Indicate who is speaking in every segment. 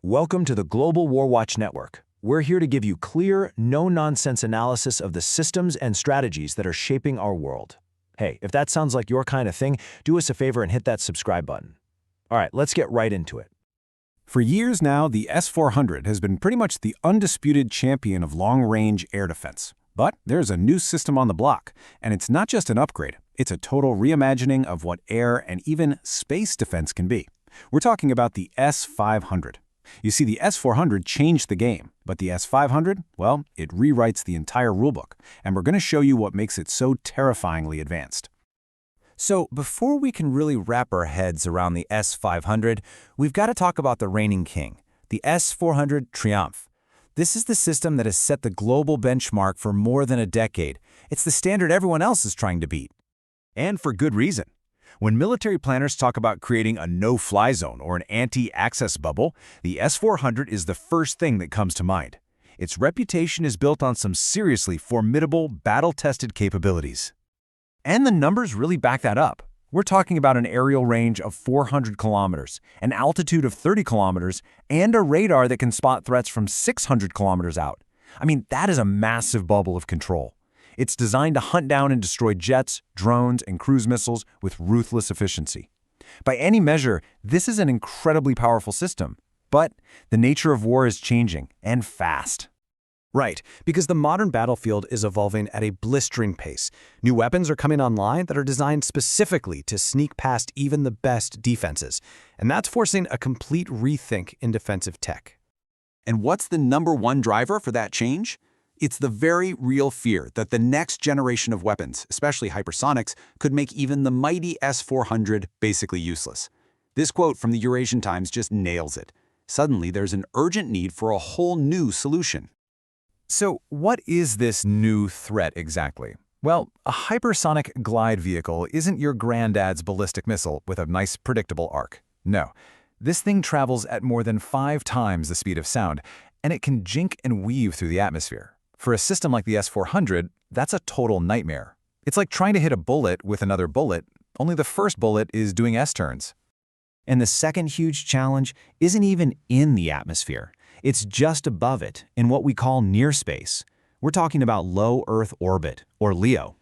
Speaker 1: Welcome to the Global War Watch Network. We're here to give you clear, no-nonsense analysis of the systems and strategies that are shaping our world. Hey, if that sounds like your kind of thing, do us a favor and hit that subscribe button. All right, let's get right into it.
Speaker 2: For years now, the S-400 has been pretty much the undisputed champion of long-range air defense. But there's a new system on the block, and it's not just an upgrade. It's a total reimagining of what air and even space defense can be. We're talking about the S-500. You see, the S-400 changed the game, but the S-500, well, it rewrites the entire rulebook, and we're going to show you what makes it so terrifyingly advanced.
Speaker 3: So before we can really wrap our heads around the S-500, we've got to talk about the reigning king, the S-400 Triumph. This is the system that has set the global benchmark for more than a decade. It's the standard everyone else is trying to beat.
Speaker 1: And for good reason. When military planners talk about creating a no-fly zone or an anti-access bubble, the S-400 is the first thing that comes to mind. Its reputation is built on some seriously formidable, battle-tested capabilities. And the numbers really back that up. We're talking about an aerial range of 400 kilometers, an altitude of 30 kilometers, and a radar that can spot threats from 600 kilometers out. I mean, that is a massive bubble of control. It's designed to hunt down and destroy jets, drones, and cruise missiles with ruthless efficiency. By any measure, this is an incredibly powerful system. But the nature of war is changing, and fast.
Speaker 4: Right, because the modern battlefield is evolving at a blistering pace. New weapons are coming online that are designed specifically to sneak past even the best defenses. And that's forcing a complete rethink in defensive tech.
Speaker 5: And what's the #1 driver for that change? It's the very real fear that the next generation of weapons, especially hypersonics, could make even the mighty S-400 basically useless. This quote from the Eurasian Times just nails it. Suddenly, there's an urgent need for a whole new solution.
Speaker 3: So what is this new threat exactly? Well, a hypersonic glide vehicle isn't your granddad's ballistic missile with a nice predictable arc. No, this thing travels at more than 5 times the speed of sound, and it can jink and weave through the atmosphere. For a system like the S-400, that's a total nightmare. It's like trying to hit a bullet with another bullet, only the first bullet is doing S-turns.
Speaker 1: And the second huge challenge isn't even in the atmosphere. It's just above it, in what we call near space. We're talking about low Earth orbit, or LEO.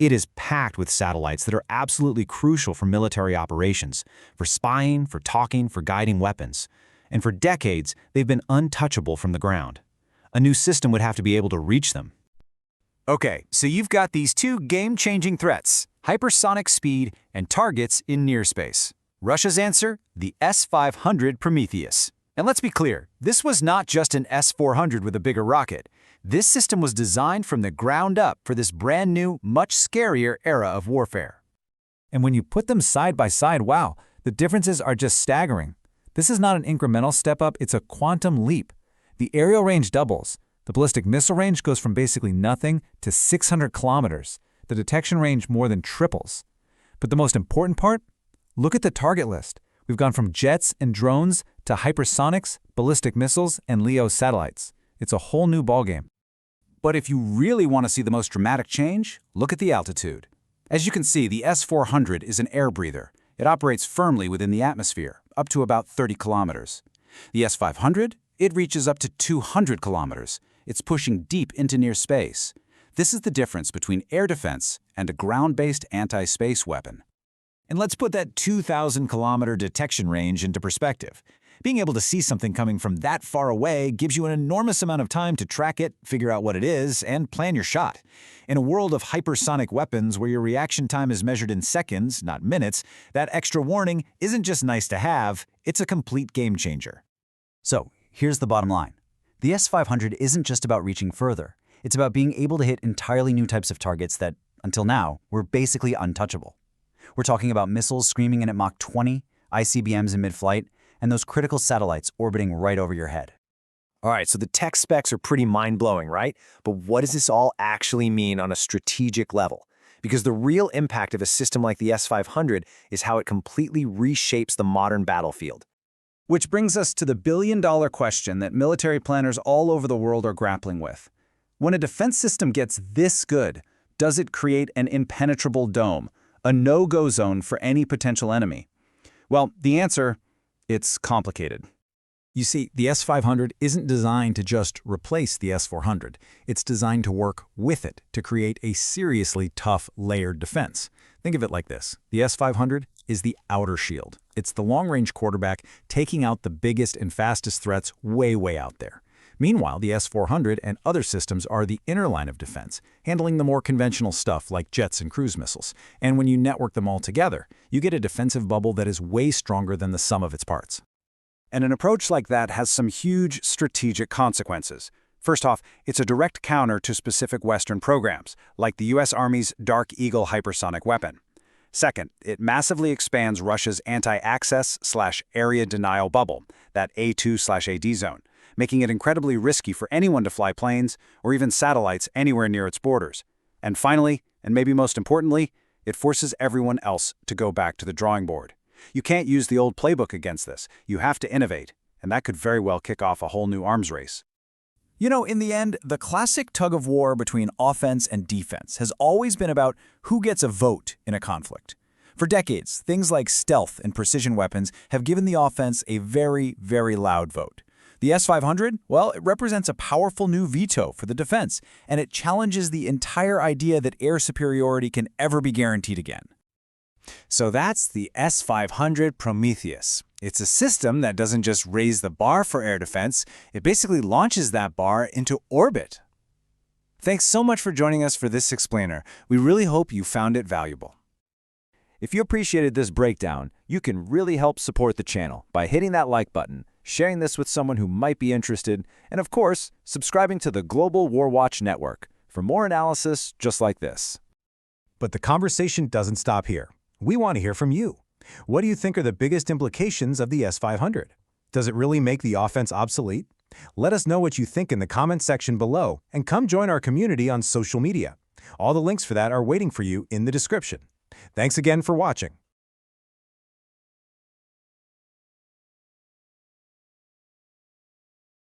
Speaker 1: It is packed with satellites that are absolutely crucial for military operations, for spying, for talking, for guiding weapons. And for decades, they've been untouchable from the ground. A new system would have to be able to reach them.
Speaker 3: Okay, so you've got these two game-changing threats, hypersonic speed and targets in near space. Russia's answer, the S-500 Prometey. And let's be clear, this was not just an S-400 with a bigger rocket. This system was designed from the ground up for this brand new, much scarier era of warfare. And when you put them side by side, wow, the differences are just staggering. This is not an incremental step up, it's a quantum leap. The aerial range doubles. The ballistic missile range goes from basically nothing to 600 kilometers. The detection range more than triples. But the most important part? Look at the target list. We've gone from jets and drones to hypersonics, ballistic missiles, and LEO satellites. It's a whole new ballgame.
Speaker 5: But if you really want to see the most dramatic change, look at the altitude. As you can see, the S-400 is an air breather. It operates firmly within the atmosphere, up to about 30 kilometers. The S-500? It reaches up to 200 kilometers. It's pushing deep into near space. This is the difference between air defense and a ground-based anti-space weapon.
Speaker 3: And let's put that 2,000-kilometer detection range into perspective. Being able to see something coming from that far away gives you an enormous amount of time to track it, figure out what it is, and plan your shot. In a world of hypersonic weapons where your reaction time is measured in seconds, not minutes, that extra warning isn't just nice to have, it's a complete game changer.
Speaker 6: So, here's the bottom line. The S-500 isn't just about reaching further. It's about being able to hit entirely new types of targets that, until now, were basically untouchable. We're talking about missiles screaming in at Mach 20, ICBMs in mid-flight, and those critical satellites orbiting right over your head.
Speaker 1: All right, so the tech specs are pretty mind-blowing, right? But what does this all actually mean on a strategic level? Because the real impact of a system like the S-500 is how it completely reshapes the modern battlefield.
Speaker 4: Which brings us to the billion-dollar question that military planners all over the world are grappling with. When a defense system gets this good, does it create an impenetrable dome, a no-go zone for any potential enemy? Well, the answer, it's complicated.
Speaker 2: You see, the S-500 isn't designed to just replace the S-400. It's designed to work with it to create a seriously tough layered defense. Think of it like this. The S-500 is the outer shield. It's the long-range quarterback taking out the biggest and fastest threats way out there. Meanwhile, the S-400 and other systems are the inner line of defense, handling the more conventional stuff like jets and cruise missiles. And when you network them all together, you get a defensive bubble that is way stronger than the sum of its parts.
Speaker 1: And an approach like that has some huge strategic consequences. First off, it's a direct counter to specific Western programs, like the U.S. Army's Dark Eagle hypersonic weapon. Second, it massively expands Russia's anti-access/area denial bubble, that A2/AD zone, making it incredibly risky for anyone to fly planes or even satellites anywhere near its borders. And finally, and maybe most importantly, it forces everyone else to go back to the drawing board. You can't use the old playbook against this. You have to innovate, and that could very well kick off a whole new arms race.
Speaker 3: You know, in the end, the classic tug of war between offense and defense has always been about who gets a vote in a conflict. For decades, things like stealth and precision weapons have given the offense a very loud vote. The S-500, well, it represents a powerful new veto for the defense, and it challenges the entire idea that air superiority can ever be guaranteed again.
Speaker 1: So that's the S-500 Prometey. It's a system that doesn't just raise the bar for air defense, it basically launches that bar into orbit. Thanks so much for joining us for this explainer. We really hope you found it valuable.
Speaker 2: If you appreciated this breakdown, you can really help support the channel by hitting that like button, sharing this with someone who might be interested, and of course, subscribing to the Global War Watch Network for more analysis just like this. But the conversation doesn't stop here. We want to hear from you. What do you think are the biggest implications of the S-500? Does it really make the offense obsolete? Let us know what you think in the comments section below, and come join our community on social media. All the links for that are waiting for you in the description. Thanks again for watching.